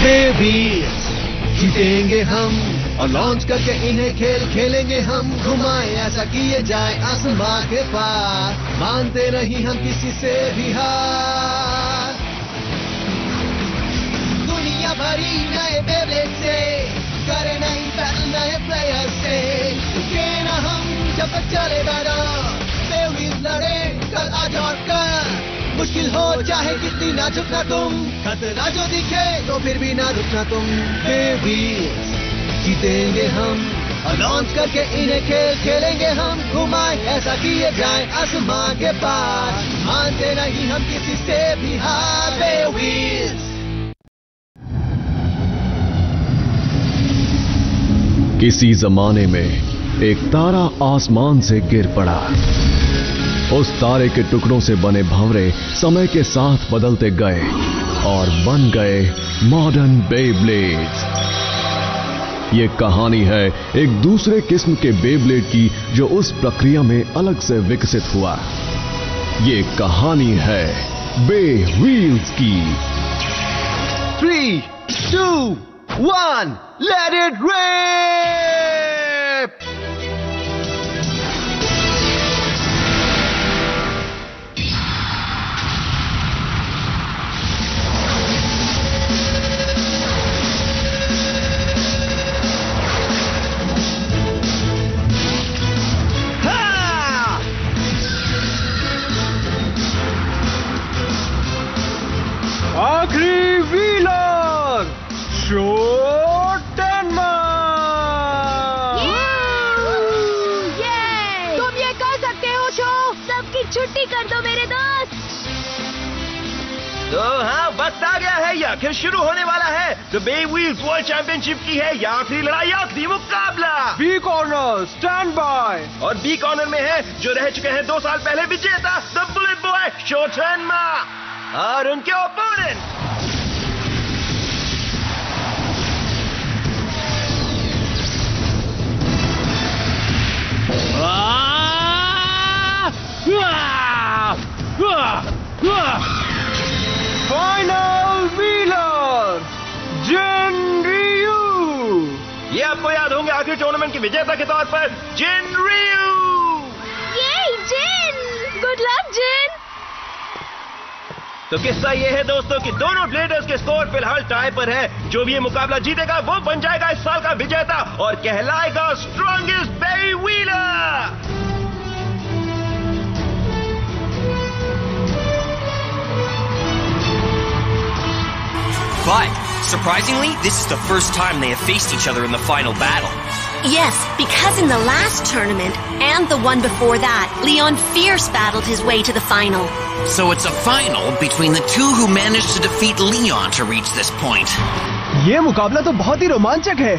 Babies जीतेंगे हम और लॉन्च करके इन्हें खेल खेलेंगे हम। घुमाए ऐसा किए जाए आसमां के पार, मानते नहीं हम किसी से भी हार। दुनिया भरी नए बेबलेट से करे नहीं बैटल नए प्लेयर से। रुके ना हम जब तक चले गाना, बेबीज लड़े कल आज और कल। मुश्किल हो चाहे कितनी ना झुकना तुम, खतरा जो दिखे तो फिर भी ना रुकना तुम। बेबीज जीतेंगे हम और लॉन्च करके इन्हें खेल खेलेंगे हम। घुमाए ऐसा किए जाए आसमां के पार, मानते नहीं हम किसी से भी हार। बेबीज किसी जमाने में एक तारा आसमान से गिर पड़ा। उस तारे के टुकड़ों से बने भंवरे समय के साथ बदलते गए और बन गए मॉडर्न बेब्लेड्स। ये कहानी है एक दूसरे किस्म के बेब्लेड की जो उस प्रक्रिया में अलग से विकसित हुआ। ये कहानी है बे व्हील्स की। 3, 2, 1, let it rip! आखिरी व्हीलर शोटेनमा। तुम ये कर सकते हो शो। सबकी छुट्टी कर दो मेरे दोस्त। तो हाँ, वक्त आ गया है, या आखिर शुरू होने वाला है। तो बे व्हील्स वर्ल्ड चैंपियनशिप की है या आखिरी लड़ाई, आखिरी मुकाबला। B corner stand by. और बी कॉर्नर में है जो रह चुके हैं 2 साल पहले विजेता द बुलेट बॉय शोटेनमा और उनके ओपोनेंट फाइनल व्हीलर जिन रियू। ये आपको याद होंगे आखिरी टूर्नामेंट के विजेता के तौर पर जिन रियू। ये जिन, गुड लक जिन। तो किस्सा ये है दोस्तों कि दोनों ब्लेडर्स के स्कोर फिलहाल टाई पर है। जो भी ये मुकाबला जीतेगा वो बन जाएगा इस साल का विजेता और कहलाएगा strongest bey wheeler. But, surprisingly, this is the first time they have faced each other in the final battle. Yes, because in the last tournament, and the one before that, Leon Fierce battled his way to the final. So it's a final between the two who managed to defeat Leon to reach this point. ये मुकाबला तो बहुत ही रोमांचक है।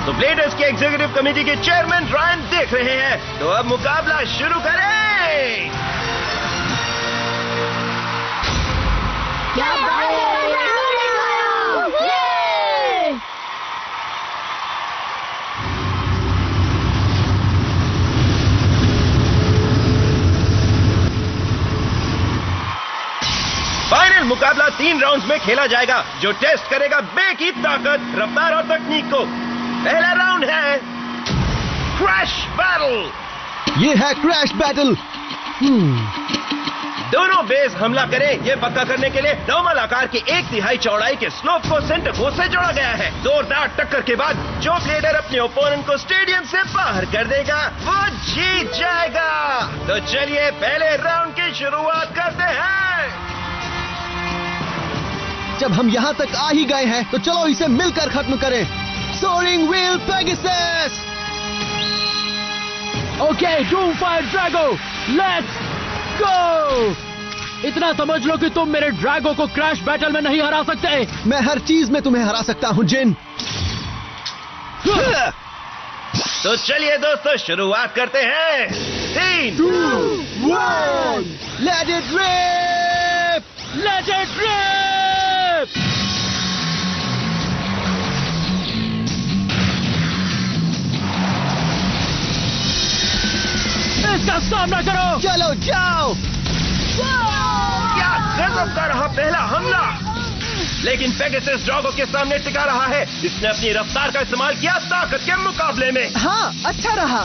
तो bladers की executive committee के chairman Ryan देख रहे हैं, तो अब मुकाबला शुरू करें। क्या बात है? फाइनल मुकाबला 3 राउंड्स में खेला जाएगा जो टेस्ट करेगा बे की ताकत, रफ्तार और तकनीक को। पहला राउंड है क्रैश बैटल। ये है क्रैश बैटल। दोनों बेस हमला करें ये पक्का करने के लिए नॉर्मल आकार के 1/3 चौड़ाई के स्लोप को सेंटर कोर्स से जोड़ा गया है। जोरदार टक्कर के बाद जो प्लेयर अपने ओपोनेंट को स्टेडियम से बाहर कर देगा वो जीत जाएगा। तो चलिए पहले राउंड की शुरुआत करते हैं। जब हम यहाँ तक आ ही गए हैं तो चलो इसे मिलकर खत्म करें। Soaring wheel Pegasus. Okay, doomfire Drago, let's go. इतना समझ लो कि तुम मेरे ड्रैगो को क्रैश बैटल में नहीं हरा सकते। मैं हर चीज में तुम्हें हरा सकता हूँ जिन। तो चलिए दोस्तों शुरुआत करते हैं। 3, 2, 1, let it rip, let it rip. इसका सामना करो। चलो जाओ। क्या गजब का रहा पहला हमला। लेकिन पेगासस ड्रैगो के सामने टिका रहा है। इसने अपनी रफ्तार का इस्तेमाल किया ताकत के मुकाबले में। हाँ, अच्छा रहा।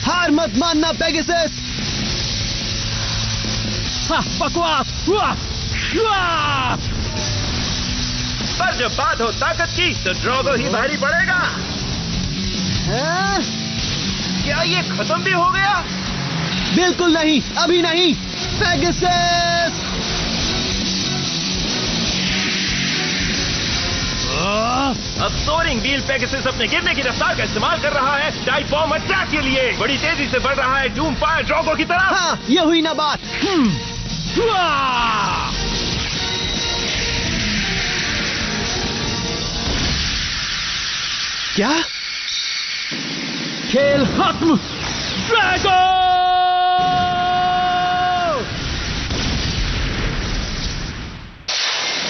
हार मत मानना पेगासस। बकवास। पर जब बात हो ताकत की तो ड्रैगो ही भारी पड़ेगा। क्या ये खत्म भी हो गया? बिल्कुल नहीं, अभी नहीं। पेगासस! अब सोरिंग व्हील पेगासस अपने गिरने की रफ्तार का इस्तेमाल कर रहा है डाइव बॉम्ब अटैक के लिए। बड़ी तेजी से बढ़ रहा है डूम फायर ड्रैगो की तरफ। हाँ, ये हुई ना बात। क्या? खेल खत्म। ड्रैगो!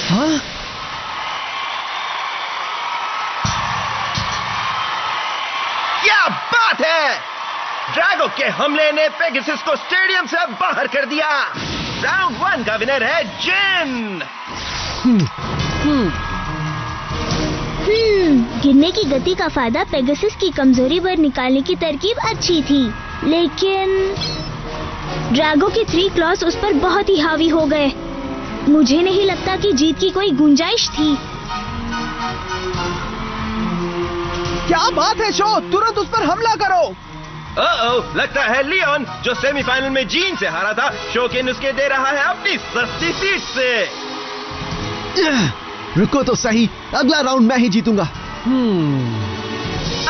हाँ? क्या बात है! ड्रैगो के हमले ने पेगासस को स्टेडियम से बाहर कर दिया। राउंड 1 का विनर है जिन। गिरने की गति का फायदा पेगासस की कमजोरी पर निकालने की तरकीब अच्छी थी, लेकिन ड्रैगो के 3 क्लॉस उस पर बहुत ही हावी हो गए। मुझे नहीं लगता कि जीत की कोई गुंजाइश थी। क्या बात है शो, तुरंत उस पर हमला करो। लगता है लियोन जो सेमीफाइनल में जीन से हारा था, शो के नुस्खे दे रहा है अपनी सस्ती सीट से। रुको तो सही, अगला राउंड मैं ही जीतूंगा।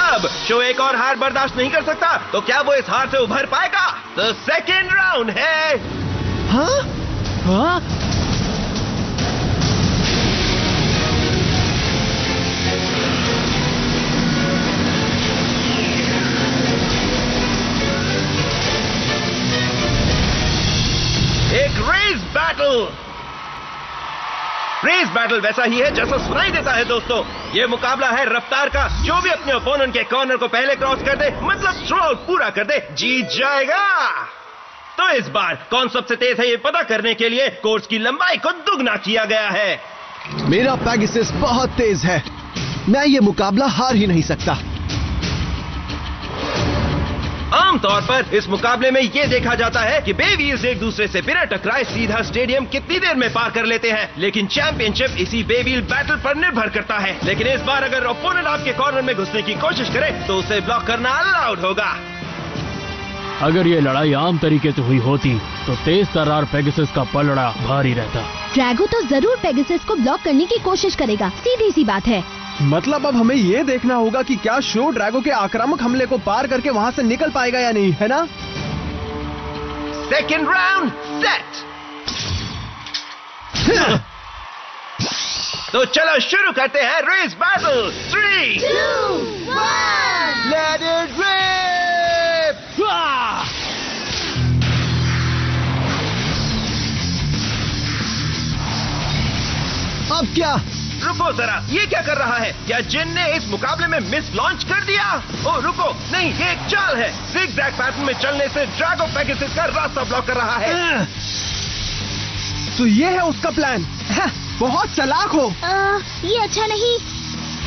अब शो एक और हार बर्दाश्त नहीं कर सकता, तो क्या वो इस हार से उभर पाएगा? तो सेकेंड राउंड है। हाँ? हाँ? एक रेस बैटल वैसा ही है जैसा सुनाई देता है दोस्तों। ये मुकाबला है रफ्तार का। जो भी अपने ओपोनेंट के कॉर्नर को पहले क्रॉस कर दे, मतलब थ्रो आउट पूरा कर दे, जीत जाएगा। तो इस बार कौन सबसे तेज है ये पता करने के लिए कोर्स की लंबाई को दुगना किया गया है। मेरा पेगासस बहुत तेज है, मैं ये मुकाबला हार ही नहीं सकता। आमतौर पर इस मुकाबले में ये देखा जाता है कि बेव्हील्स एक दूसरे से बिना टकराए सीधा स्टेडियम कितनी देर में पार कर लेते हैं, लेकिन चैंपियनशिप इसी बेव्हील बैटल पर निर्भर करता है। लेकिन इस बार अगर ओपोनेंट आपके कॉर्नर में घुसने की कोशिश करे तो उसे ब्लॉक करना अलाउड होगा। अगर ये लड़ाई आम तरीके से हुई होती तो तेज तर्रार पेगासस का पलड़ा भारी रहता। ड्रैगो तो जरूर पेगासस को ब्लॉक करने की कोशिश करेगा, सीधी सी बात है। मतलब अब हमें ये देखना होगा कि क्या शो ड्रैगो के आक्रामक हमले को पार करके वहाँ से निकल पाएगा या नहीं, है ना? Second round set. तो चलो शुरू करते हैं race battle. 3, 2, 1 let it rip. अब क्या? रुको जरा, ये क्या कर रहा है? क्या जिन ने इस मुकाबले में मिस लॉन्च कर दिया? ओ रुको, नहीं, ये एक चाल है। ज़िगज़ैग पैटर्न में चलने से ड्रैगो पेगासस का रास्ता ब्लॉक कर रहा है। तो ये है उसका प्लान। बहुत चालाक हो। ये अच्छा नहीं।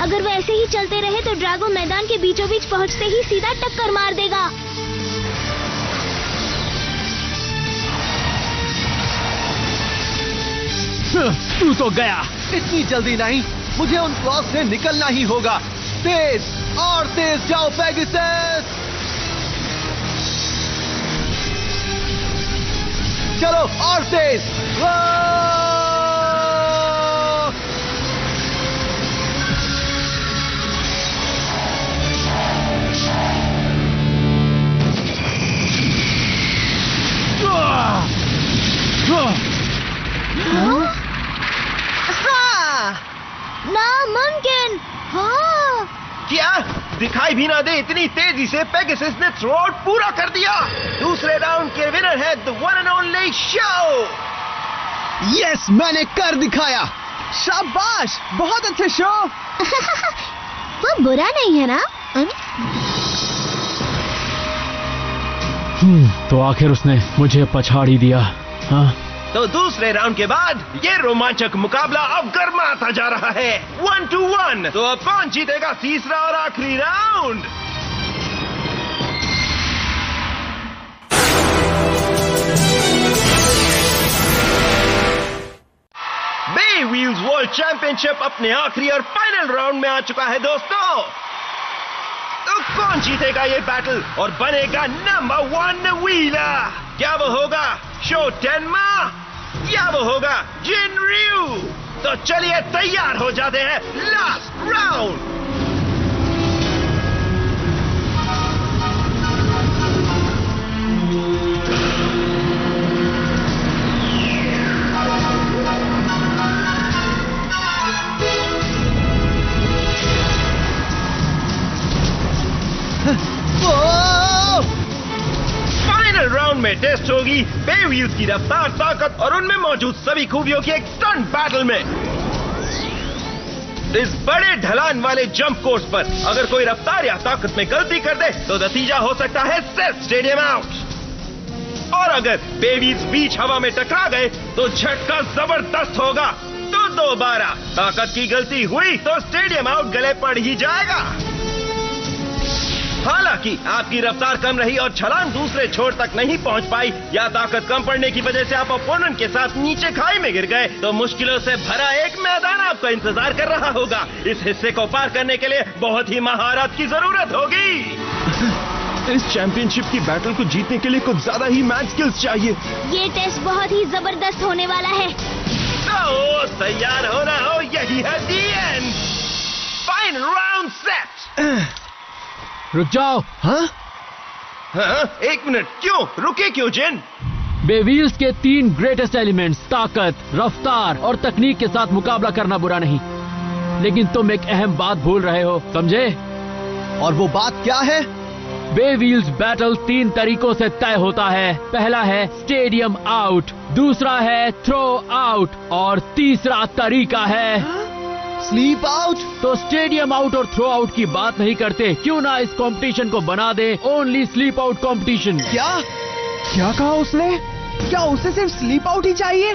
अगर वो ऐसे ही चलते रहे तो ड्रैगो मैदान के बीचों बीच पहुंचते ही सीधा टक्कर मार देगा। तू तो गया। इतनी जल्दी नहीं, मुझे उन क्रॉस से निकलना ही होगा। तेज और तेज जाओ पेगासस। चलो और तेज। नामुमकिन। हाँ। क्या दिखाई भी ना दे इतनी तेजी से पेगासस ने थ्रो आउट पूरा कर दिया। दूसरे राउंड के विनर है the one and only show. Yes, मैंने कर दिखाया। शाबाश, बहुत अच्छे शो। वो बुरा नहीं है ना? तो आखिर उसने मुझे पछाड़ ही दिया। हाँ? तो दूसरे राउंड के बाद ये रोमांचक मुकाबला अब गर्माता जा रहा है 1-1। तो अब कौन जीतेगा तीसरा और आखिरी राउंड? बे व्हील्स वर्ल्ड चैंपियनशिप अपने आखिरी और फाइनल राउंड में आ चुका है दोस्तों। तो कौन जीतेगा ये बैटल और बनेगा नंबर 1 व्हीलर? क्या वो होगा शो टेनमा या वो होगा जिनर्यू? तो चलिए तैयार हो जाते हैं लास्ट राउंड। फाइनल राउंड में टेस्ट होगी बे व्हील्स की रफ्तार, ताकत और उनमें मौजूद सभी खूबियों की एक स्टंट बैटल में। इस बड़े ढलान वाले जंप कोर्स पर अगर कोई रफ्तार या ताकत में गलती कर दे तो नतीजा हो सकता है सिर्फ स्टेडियम आउट। और अगर बे व्हील्स बीच हवा में टकरा गए तो झटका जबरदस्त होगा। तो दोबारा ताकत की गलती हुई तो स्टेडियम आउट गले पड़ ही जाएगा। हालांकि आपकी रफ्तार कम रही और छलांग दूसरे छोर तक नहीं पहुंच पाई या ताकत कम पड़ने की वजह से आप अपोनेंट के साथ नीचे खाई में गिर गए तो मुश्किलों से भरा एक मैदान आपका इंतजार कर रहा होगा। इस हिस्से को पार करने के लिए बहुत ही महारत की जरूरत होगी। इस चैंपियनशिप की बैटल को जीतने के लिए कुछ ज्यादा ही मैच स्किल्स चाहिए। ये टेस्ट बहुत ही जबरदस्त होने वाला है। तो तैयार होना हो, यही है दी एंड। Final round set. रुक जाओ। हाँ? 1 मिनट, क्यों रुके क्यों जिन? बे व्हील्स के 3 ग्रेटेस्ट एलिमेंट्स ताकत, रफ्तार और तकनीक के साथ मुकाबला करना बुरा नहीं, लेकिन तुम एक अहम बात भूल रहे हो, समझे? और वो बात क्या है? बे व्हील्स बैटल 3 तरीकों से तय होता है। पहला है स्टेडियम आउट, दूसरा है थ्रो आउट और तीसरा तरीका है स्लीप आउट। तो स्टेडियम आउट और थ्रो आउट की बात नहीं करते, क्यों ना इस कंपटीशन को बना they only sleep out competition. क्या कहा उसने? क्या उसे सिर्फ स्लीप आउट ही चाहिए?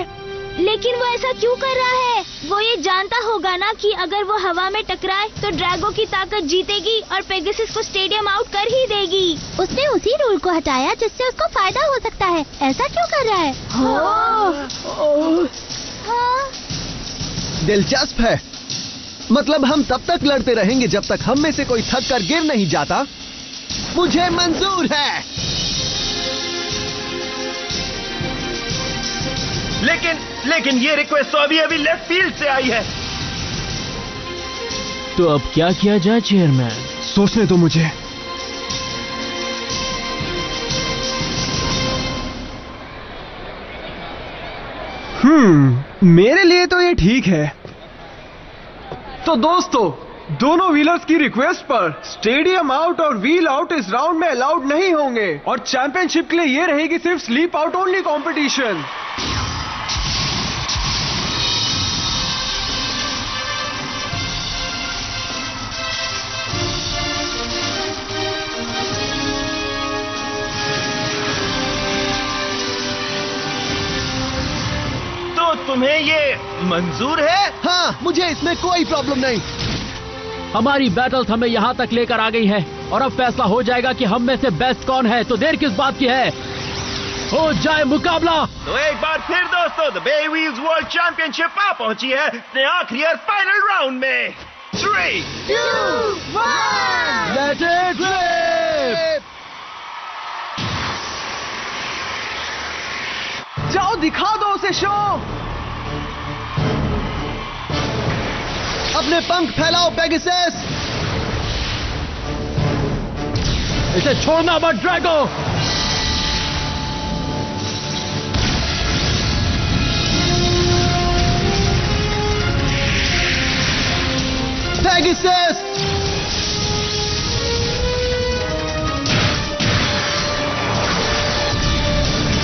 लेकिन वो ऐसा क्यों कर रहा है? वो ये जानता होगा ना कि अगर वो हवा में टकराए तो ड्रैगो की ताकत जीतेगी और पेगासस को स्टेडियम आउट कर ही देगी। उसने उसी रूल को हटाया जिससे उसको फायदा हो सकता है। ऐसा क्यों कर रहा है? दिलचस्प है। मतलब हम तब तक लड़ते रहेंगे जब तक हम में से कोई थक कर गिर नहीं जाता। मुझे मंजूर है। लेकिन ये रिक्वेस्ट तो अभी लेफ्ट फील्ड से आई है। तो अब क्या किया जाए चेयरमैन? सोचने दो मुझे। मेरे लिए तो ये ठीक है। तो दोस्तों, दोनों व्हीलर्स की रिक्वेस्ट पर स्टेडियम आउट और व्हील आउट इस राउंड में अलाउड नहीं होंगे और चैंपियनशिप के लिए ये रहेगी सिर्फ स्लीप आउट ओनली कंपटीशन। तुम्हें ये मंजूर है? हाँ, मुझे इसमें कोई प्रॉब्लम नहीं। हमारी बैटल्स हमें यहाँ तक लेकर आ गई है और अब फैसला हो जाएगा कि हम में से बेस्ट कौन है। तो देर किस बात की है, हो जाए मुकाबला। तो एक बार फिर दोस्तों, the bey wheels world championship आ पहुंची है अपने आखिरी और फाइनल राउंड में। 3, 2, 1 लेट इट रिप। जाओ दिखा दो उसे शो। अपने पंख फैलाओ पेगासस। इसे छोड़ना मत ड्रैगो। पेगासस,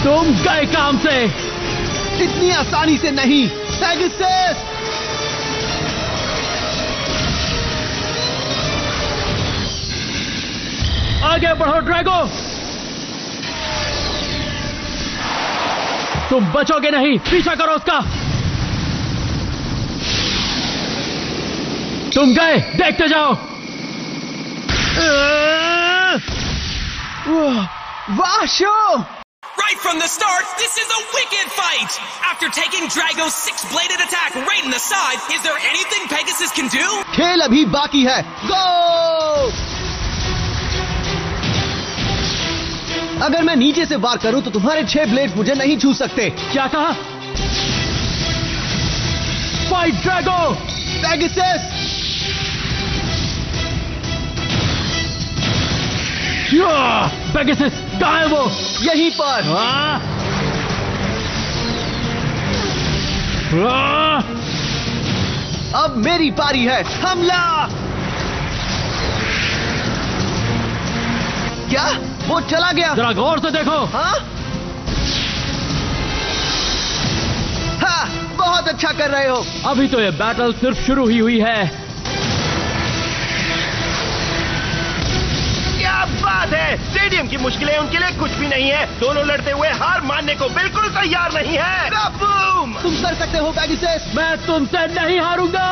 तुम गए काम से। इतनी आसानी से नहीं। पेगासस, आगे बढ़ो ड्रैगो। तुम बचोगे नहीं, पीछा करो उसका। तुम गए, देखते जाओ। वाह show! Right from the start, this is a wicked fight! After taking Drago's six-bladed attack right in the side, is there anything Pegasus can do? खेल अभी बाकी है। गो! अगर मैं नीचे से वार करूं तो तुम्हारे 6 ब्लेड मुझे नहीं छू सकते। क्या कहा? Fight Drago! पेगासस! पेगासस कहाँ है वो? यहीं पर। अब मेरी पारी है। हमला! क्या वो चला गया? जरा गौर से देखो। हाँ? हाँ, बहुत अच्छा कर रहे हो। अभी तो ये बैटल सिर्फ शुरू ही हुई है। क्या बात है! स्टेडियम की मुश्किलें उनके लिए कुछ भी नहीं है। दोनों लड़ते हुए हार मानने को बिल्कुल तैयार नहीं है। बूम! तुम कर सकते हो पेगासस। मैं तुमसे नहीं हारूंगा।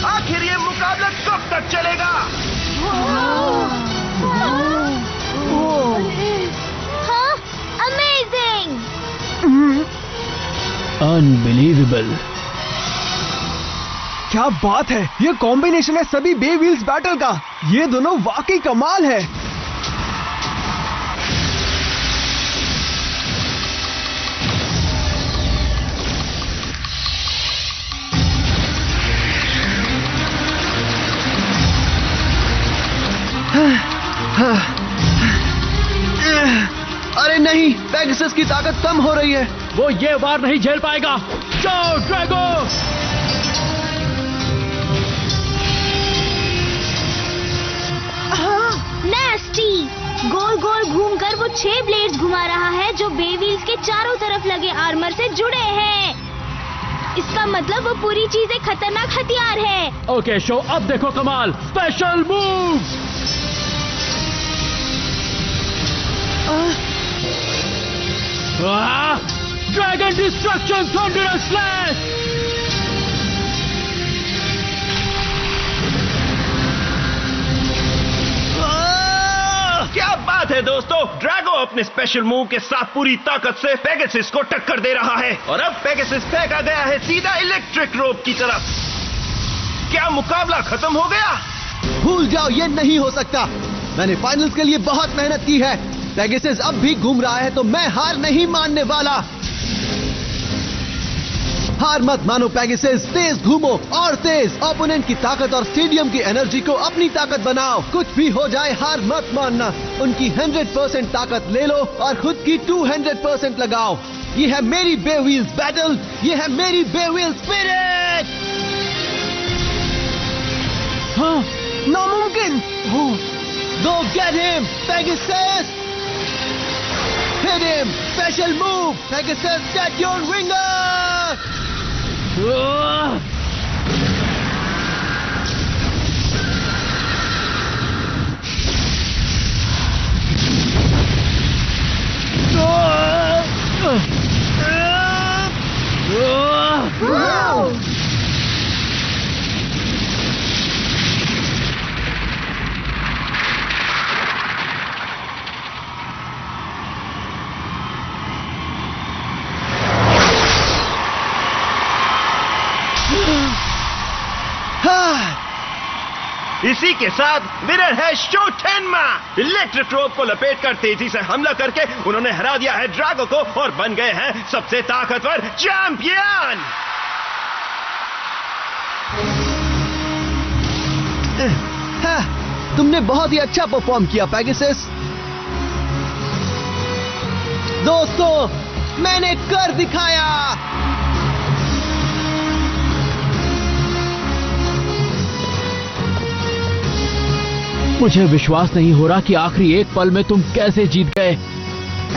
आखिर ये मुकाबला कब तक चलेगा? हाँ, अमेजिंग! अनबिलीवेबल! क्या बात है! ये कॉम्बिनेशन है सभी बे व्हील्स बैटल का। ये दोनों वाकई कमाल है। अरे नहीं, पेगासस की ताकत कम हो रही है। वो ये वार नहीं झेल पाएगा। जाओ ड्रैगो! नेस्टी! गोल गोल घूमकर वो 6 ब्लेड्स घुमा रहा है जो बे व्हील्स के चारों तरफ लगे आर्मर से जुड़े हैं। इसका मतलब वो पूरी चीज एक खतरनाक हथियार है। ओके शो, अब देखो कमाल। Special move! Dragon destruction thunder slash! क्या बात है दोस्तों! ड्रैगो अपने स्पेशल मूव के साथ पूरी ताकत से पेगासस को टक्कर दे रहा है और अब पेगासस फेंका गया है सीधा इलेक्ट्रिक रोप की तरफ। क्या मुकाबला खत्म हो गया? भूल जाओ, ये नहीं हो सकता। मैंने फाइनल्स के लिए बहुत मेहनत की है। पेगासस अब भी घूम रहा है तो मैं हार नहीं मानने वाला। हार मत मानो पेगासस, तेज घूमो और तेज। ओपोनेंट की ताकत और स्टेडियम की एनर्जी को अपनी ताकत बनाओ। कुछ भी हो जाए हार मत मानना। उनकी 100% ताकत ले लो और खुद की 200% लगाओ। ये है मेरी बे व्हील्स बैटल, ये है मेरी बे व्हील्स स्पिरिट। हाँ, नामुमकिन! Go get him, Pegasus! Hit him! Special move! Pegasus, set your ringer! इसी के साथ विनर है शो टेनमा। इलेक्ट्रिक रोप को लपेटकर तेजी से हमला करके उन्होंने हरा दिया है ड्रैगो को और बन गए हैं सबसे ताकतवर चैंपियन। तुमने बहुत ही अच्छा परफॉर्म किया पेगासस। दोस्तों, मैंने कर दिखाया। मुझे विश्वास नहीं हो रहा कि आखिरी एक पल में तुम कैसे जीत गए।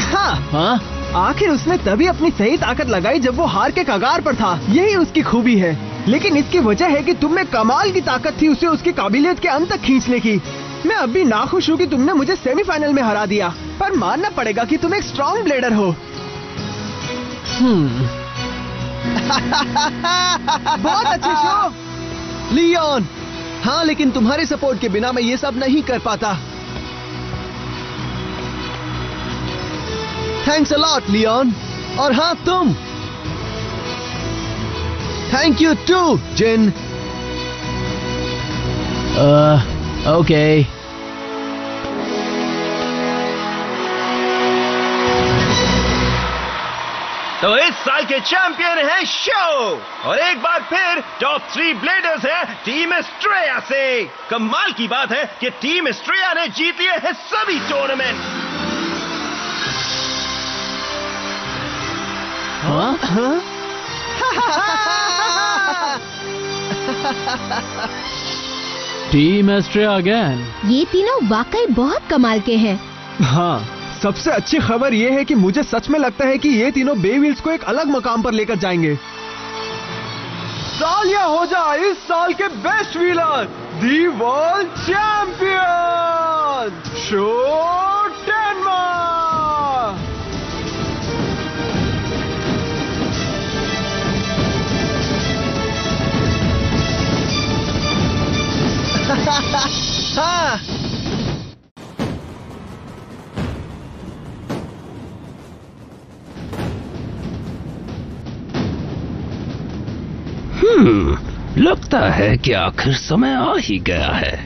हाँ, आखिर उसने तभी अपनी सही ताकत लगाई जब वो हार के कगार पर था। यही उसकी खूबी है। लेकिन इसकी वजह है कि तुम में कमाल की ताकत थी उसे उसकी काबिलियत के अंत तक खींचने की। मैं अब भी नाखुश हूँ कि तुमने मुझे सेमीफाइनल में हरा दिया, पर मानना पड़ेगा कि तुम एक स्ट्रॉन्ग ब्लेडर हो। बहुत अच्छे शो लियोन। हाँ, लेकिन तुम्हारे सपोर्ट के बिना मैं ये सब नहीं कर पाता। Thanks a lot Leon. और हाँ तुम। Thank you too Jin. Okay. तो इस साल के चैंपियन है शो, और एक बार फिर टॉप 3 ब्लेडर्स है टीम एस्ट्रेया से। कमाल की बात है कि टीम एस्ट्रेया ने जीत लिए हैं सभी टूर्नामेंट। Team एस्ट्रेया again. ये तीनों वाकई बहुत कमाल के हैं। हाँ, सबसे अच्छी खबर ये है कि मुझे सच में लगता है कि ये तीनों बे व्हील्स को एक अलग मकाम पर लेकर जाएंगे। सालिया हो जा इस साल के best wheeler, the world champion show Denmark. हाँ। लगता है कि आखिर समय आ ही गया है।